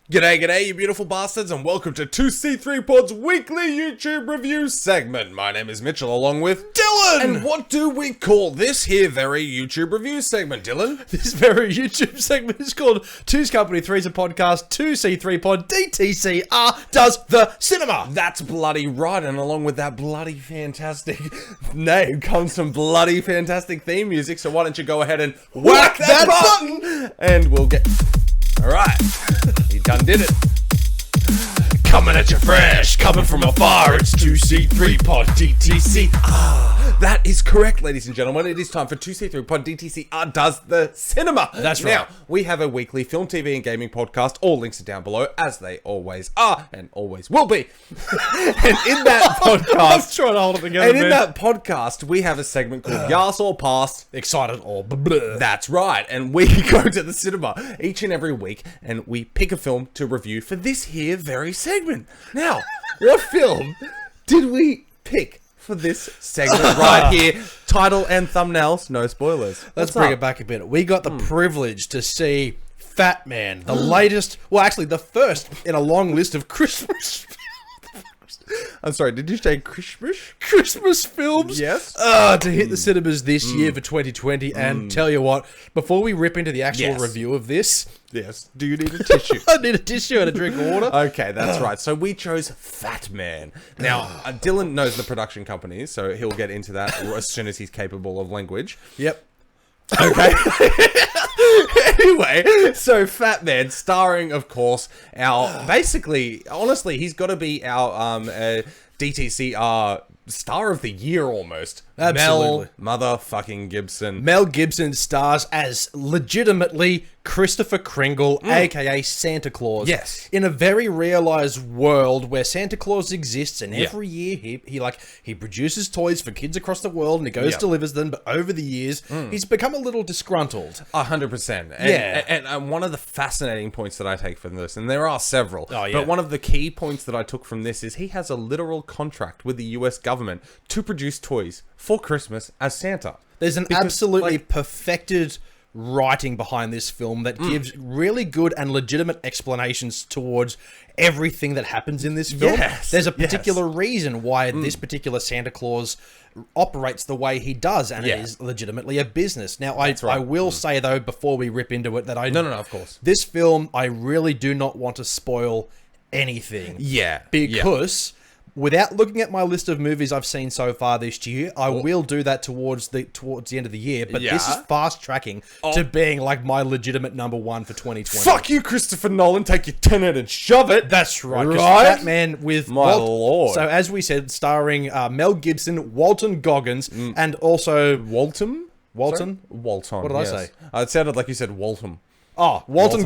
G'day, g'day, you beautiful bastards, and welcome to 2c3pod's weekly YouTube review segment. My name is Mitchell, along with Dylan! And what do we call this here very YouTube review segment, Dylan? This very YouTube segment is called Two's Company, Three's a Podcast, 2c3pod, DTCR does the cinema! That's bloody right, and along with that bloody fantastic name comes some bloody fantastic theme music, so why don't you go ahead and whack that button! And we'll get... Alright, he done did it. Coming at you fresh, coming from afar, it's 2c3pod DTCR. That is correct, ladies and gentlemen. It is time for 2c3pod DTCR does the cinema. That's right. Now, we have a weekly film, TV, and gaming podcast. All links are down below, as they always are, and always will be. And in that podcast... I'm trying to hold it together, And in that podcast, we have a segment called Yas or Pass. Excited or blah. That's right, and we go to the cinema each and every week, and we pick a film to review for this here very segment. Now, what film did we pick for this segment right here? Title and thumbnails, no spoilers. Let's bring it back a bit. We got the privilege to see FATMAN, the latest, well actually the first in a long list of Christmas I'm sorry, did you say Christmas films. Yes. To hit the cinemas this year for 2020. And tell you what, before we rip into the actual review of this... Yes. Do you need a tissue? I need a tissue and a drink of water. Okay, that's right. So we chose FATMAN. Now, Dylan knows the production company, so he'll get into that as soon as he's capable of language. Yep. Okay. Anyway, so FATMAN, starring, of course, our... Basically, honestly, he's got to be our DTCR star of the year almost. Absolutely. Mel motherfucking Gibson. Mel Gibson stars as legitimately Christopher Kringle, aka Santa Claus. Yes. In a very realized world where Santa Claus exists, and every year he produces toys for kids across the world and he goes delivers them, but over the years he's become a little disgruntled. 100%. And one of the fascinating points that I take from this, and there are several, but one of the key points that I took from this is he has a literal contract with the US government to produce toys for Christmas as Santa. There's an absolutely perfected writing behind this film that gives really good and legitimate explanations towards everything that happens in this film. There's a particular reason why this particular Santa Claus operates the way he does, and it is legitimately a business. Now, I will say, though, before we rip into it, that No, of course. This film, I really do not want to spoil anything. Yeah. Because... Without looking at my list of movies I've seen so far this year, I will do that towards the end of the year. But this is fast tracking to being like my legitimate number one for 2020. Fuck you, Christopher Nolan! Take your tenet and shove it. That's right. FATMAN with Lord. So as we said, starring Mel Gibson, Walton Goggins, and also Walton. What did I say? It sounded like you said Walton. Oh, Walton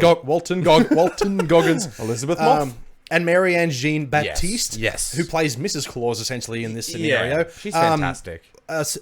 Goggins, Elizabeth Moss. And Marianne Jean Baptiste, yes, who plays Mrs. Claus essentially in this scenario. Yeah, she's fantastic.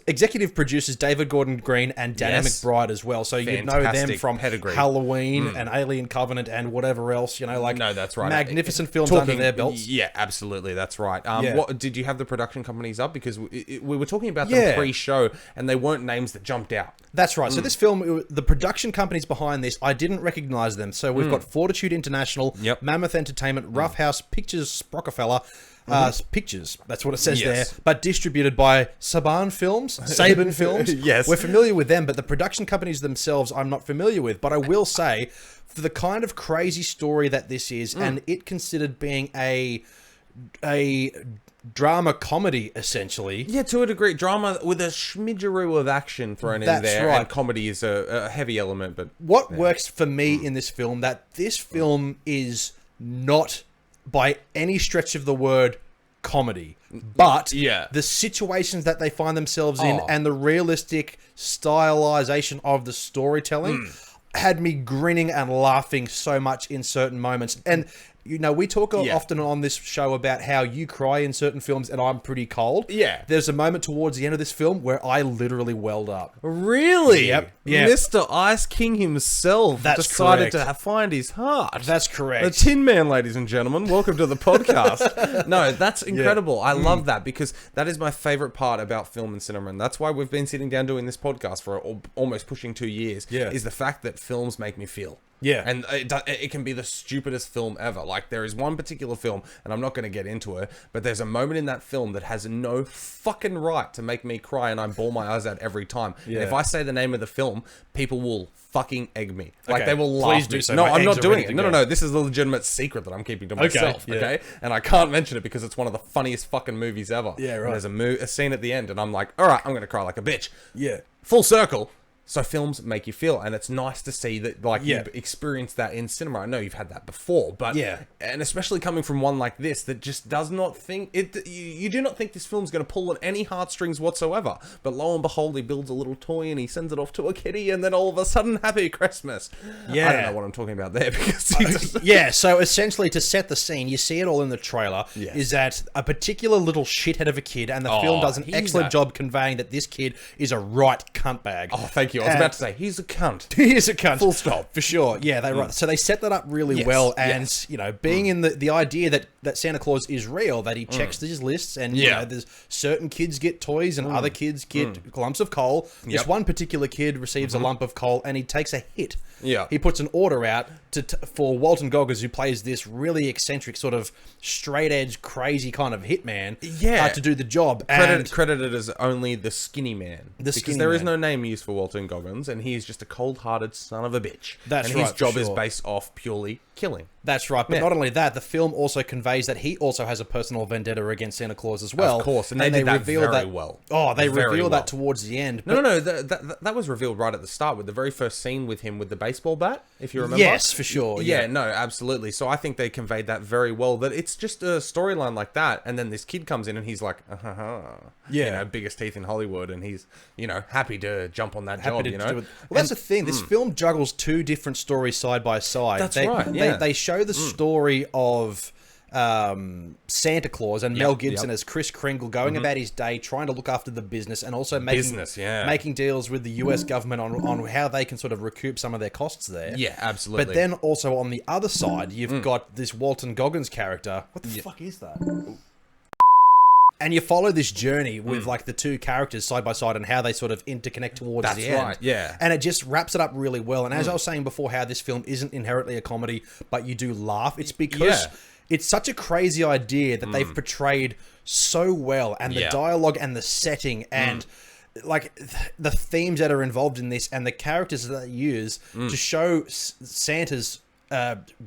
Executive producers David Gordon Green and Danny McBride as well. So you'd know them from Halloween and Alien Covenant and whatever else, No, that's right. Magnificent films under their belts. Yeah, absolutely. That's right. What did you have the production companies up? Because we were talking about them pre-show and they weren't names that jumped out. That's right. So this film, the production companies behind this, I didn't recognize them. So we've got Fortitude International, Mammoth Entertainment, Rough House Pictures, Sprockefeller, Pictures, that's what it says there, but distributed by Saban Films. Yes. We're familiar with them, but the production companies themselves I'm not familiar with. But I will say, for the kind of crazy story that this is, and it considered being a drama comedy, essentially. Yeah, to a degree. Drama with a schmidgeroo of action thrown in there. That's right. And comedy is a heavy element. But what works for me in this film, that this film is not... by any stretch of the word, comedy. But the situations that they find themselves in and the realistic stylization of the storytelling had me grinning and laughing so much in certain moments. And you know, we talk often on this show about how you cry in certain films and I'm pretty cold. Yeah. There's a moment towards the end of this film where I literally welled up. Really? Yep. Mr. Ice King himself decided to find his heart. That's correct. The Tin Man, ladies and gentlemen. Welcome to the podcast. No, that's incredible. I love that because that is my favorite part about film and cinema. And that's why we've been sitting down doing this podcast for almost pushing 2 years. Yeah. Is the fact that films make me feel. Yeah. And it can be the stupidest film ever. Like, there is one particular film, and I'm not going to get into it, but there's a moment in that film that has no fucking right to make me cry, and I bawl my eyes out every time. Yeah. And if I say the name of the film, people will fucking egg me. Like, Okay. they will laugh. Please do so. No, My I'm not eggs are doing ready it. to No, go. no, no. This is a legitimate secret that I'm keeping to myself. yeah. Okay. And I can't mention it because it's one of the funniest fucking movies ever. Yeah, right. And there's a scene at the end, and I'm like, all right, I'm going to cry like a bitch. Yeah. Full circle. So films make you feel, and it's nice to see that, like, Yeah. you've experienced that in cinema. I know you've had that before, but Yeah. and especially coming from one like this that just does not think it. You do not think this film's going to pull at any heartstrings whatsoever. But lo and behold, he builds a little toy and he sends it off to a kitty, and then all of a sudden, happy Christmas. Yeah. I don't know what I'm talking about there because he just, Yeah, so essentially to set the scene, you see it all in the trailer, Yeah. is that a particular little shithead of a kid, and the Oh, film does an he's excellent a- job conveying that this kid is a right cuntbag. oh, thank you. I was about to say he's a cunt. He is a cunt. Full stop. For sure. Yeah, so they set that up really Yes, well, and yes. you know, being in the idea that Santa Claus is real, that he checks his lists, and you Yeah. know, there's certain kids get toys and other kids get lumps of coal. This Yep. one particular kid receives a lump of coal and he takes a hit. Yeah. He puts an order out for Walton Goggins, who plays this really eccentric, sort of straight edge, crazy kind of hitman, Yeah. to do the job. And Credited as only the skinny man. Because skinny there is man. no name used for Walton Goggins, and he's just a cold-hearted son of a bitch. That's and his right, for job is sure. based off purely killing. That's right, but Yeah. not only that, the film also conveys that he also has a personal vendetta against Santa Claus as well. Of course, and they did that very well. Oh, they Very reveal well. that towards the end. No, that was revealed right at the start with the very first scene with him with the baseball bat, if you remember. Yes, for sure. Yeah, no, absolutely. So I think they conveyed that very well, that it's just a storyline like that, and then this kid comes in and he's like, Yeah. you know, biggest teeth in Hollywood, and he's, you know, happy to jump on that job, you know. do it. Well, that's the thing. This film juggles two different stories side by side. That's right, yeah. They show the story of Santa Claus and Mel Gibson as Kris Kringle going about his day, trying to look after the business and also making deals with the US government on how they can sort of recoup some of their costs there. Yeah, absolutely. But then also on the other side, you've got this Walton Goggins character. What the fuck is that? And you follow this journey with like the two characters side by side and how they sort of interconnect towards That's the end. right, yeah. And it just wraps it up really well. And as I was saying before, how this film isn't inherently a comedy, but you do laugh. It's because it's such a crazy idea that they've portrayed so well, and the dialogue and the setting and like the themes that are involved in this and the characters that they use to show Santa's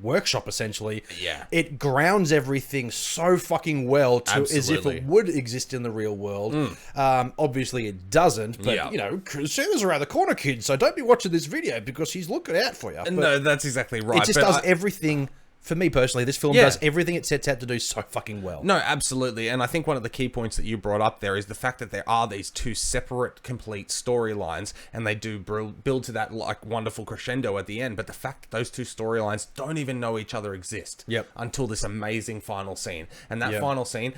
workshop, essentially. Yeah. It grounds everything so fucking well to as if Absolutely. it would exist in the real world. Obviously it doesn't, but you know, Santa's around the corner, kids, so don't be watching this video because he's looking out for you. But No, that's exactly right. it just but does everything. For me personally, this film does everything it sets out to do so fucking well. No, absolutely. And I think one of the key points that you brought up there is the fact that there are these two separate, complete storylines, and they do build to that like wonderful crescendo at the end. But the fact that those two storylines don't even know each other exist until this amazing final scene. And that final scene,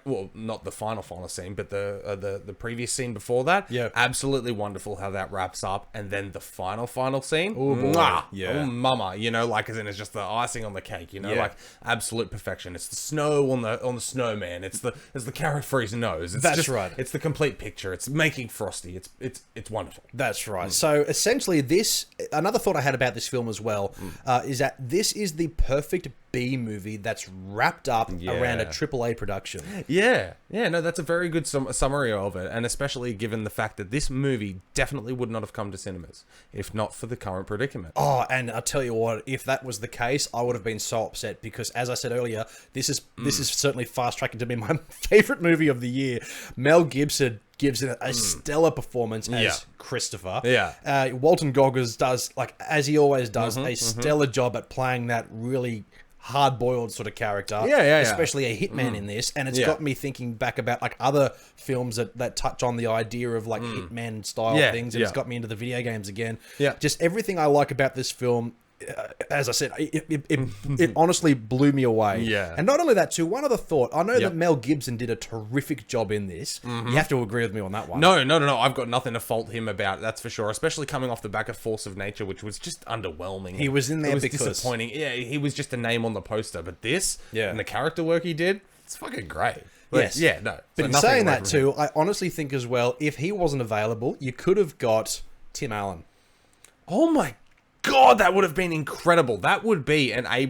well, not the final scene, but the previous scene before that, absolutely wonderful how that wraps up. And then the final scene, oh mama, you know, like as in it's just the icing on the cake. You know, like absolute perfection. It's the snow on the snowman. It's the carrot for his nose. It's That's right. It's the complete picture. It's making Frosty. It's wonderful. That's right. So essentially, another thought I had about this film as well is that this is the perfect B movie that's wrapped up around a AAA production. Yeah, no, that's a very good summary of it, and especially given the fact that this movie definitely would not have come to cinemas if not for the current predicament. Oh, and I'll tell you what, if that was the case, I would have been so upset because, as I said earlier, this is certainly fast tracking to be my favorite movie of the year. Mel Gibson gives it a stellar performance as Christopher. Yeah. Walton Goggins does, like as he always does, a stellar job at playing that really hard-boiled sort of character. Especially a hitman in this. And it's got me thinking back about like other films that touch on the idea of like hitman style things. And it's got me into the video games again. Just everything I like about this film, as I said, it honestly blew me away. And not only that too, one other thought. I know that Mel Gibson did a terrific job in this. You have to agree with me on that one. No. I've got nothing to fault him about, that's for sure. Especially coming off the back of Force of Nature, which was just underwhelming. He was in there because disappointing. Yeah, he was just a name on the poster. But this, and the character work he did, it's fucking great. But, But in saying that too, I honestly think as well, if he wasn't available, you could have got Tim Allen. Oh my God, that would have been incredible. That would be an A+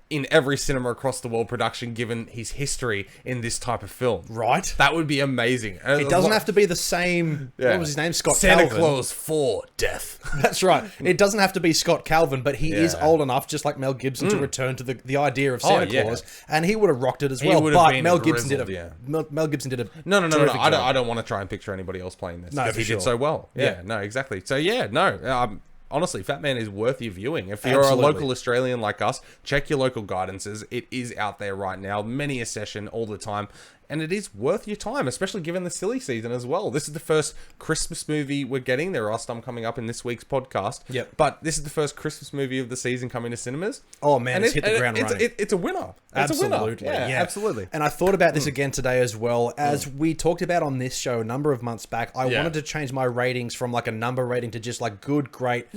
in every cinema across the world production, given his history in this type of film. Right. That would be amazing. It doesn't have to be the same... Yeah. What was his name? Scott Santa Calvin. Claus 4, Death. That's right. It doesn't have to be Scott Calvin, but he is old enough, just like Mel Gibson, to return to the idea of Santa Claus, and he would have rocked it as well. But Mel Gibson did a... Mel Gibson did a... No. I don't want to try and picture anybody else playing this. No, he did so well. Yeah, no, exactly. So yeah, no... honestly, Fatman is worth your viewing. If you're a local Australian like us, check your local guidances. It is out there right now. Many a session all the time. And it is worth your time, especially given the silly season as well. This is the first Christmas movie we're getting. There are some coming up in this week's podcast. Yep. But this is the first Christmas movie of the season coming to cinemas. Oh, man, it's hit the ground running. It's a winner. Absolutely. Yeah, absolutely. And I thought about this again today as well. As we talked about on this show a number of months back, I wanted to change my ratings from like a number rating to just like good, great,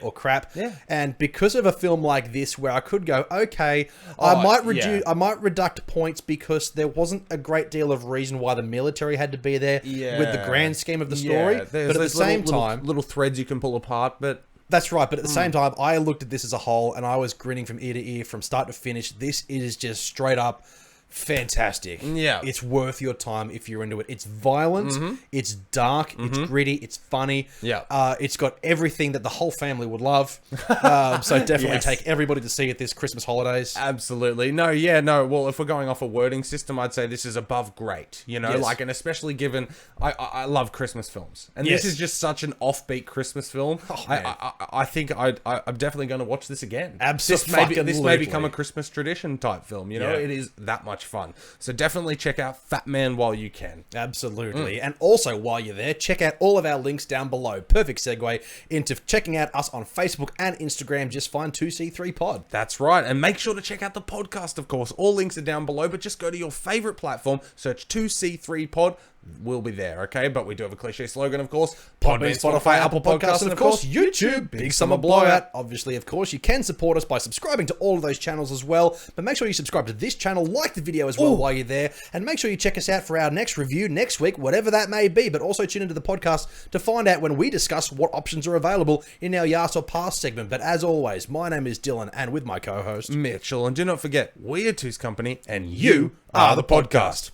or crap. Yeah. And because of a film like this where I could go, okay, I might reduct points because there wasn't a great deal of reason why the military had to be there with the grand scheme of the story. But at the same time... Little threads you can pull apart, but... That's right, but at the same time, I looked at this as a whole, and I was grinning from ear to ear, from start to finish. This is just straight up fantastic. Yeah. It's worth your time if you're into it. It's violent, it's dark, it's gritty, it's funny. Yeah. It's got everything that the whole family would love. So definitely take everybody to see it this Christmas holidays. Absolutely. No, well, if we're going off a wording system, I'd say this is above great, you know, like, and especially given I love Christmas films, and this is just such an offbeat Christmas film. I think I'm definitely going to watch this again. Absolutely. This may become a Christmas tradition type film, you know. It is that much fun. So definitely check out Fatman while you can. Absolutely. And also, while you're there, check out all of our links down below. Perfect segue into checking out us on Facebook and Instagram. Just find 2c3pod. That's right. And make sure to check out the podcast, of course. All links are down below, but just go to your favorite platform, search 2c3pod. We'll be there, okay? But we do have a cliche slogan, of course. Podbean, Spotify, Apple Podcasts, and of course, YouTube. Big Summer Blowout. Obviously, of course, you can support us by subscribing to all of those channels as well. But make sure you subscribe to this channel, like the video as well while you're there. And make sure you check us out for our next review next week, whatever that may be. But also tune into the podcast to find out when we discuss what options are available in our Yas or Pass segment. But as always, my name is Dylan, and with my co-host, Mitchell. And do not forget, we are Two's Company, and you are the podcast.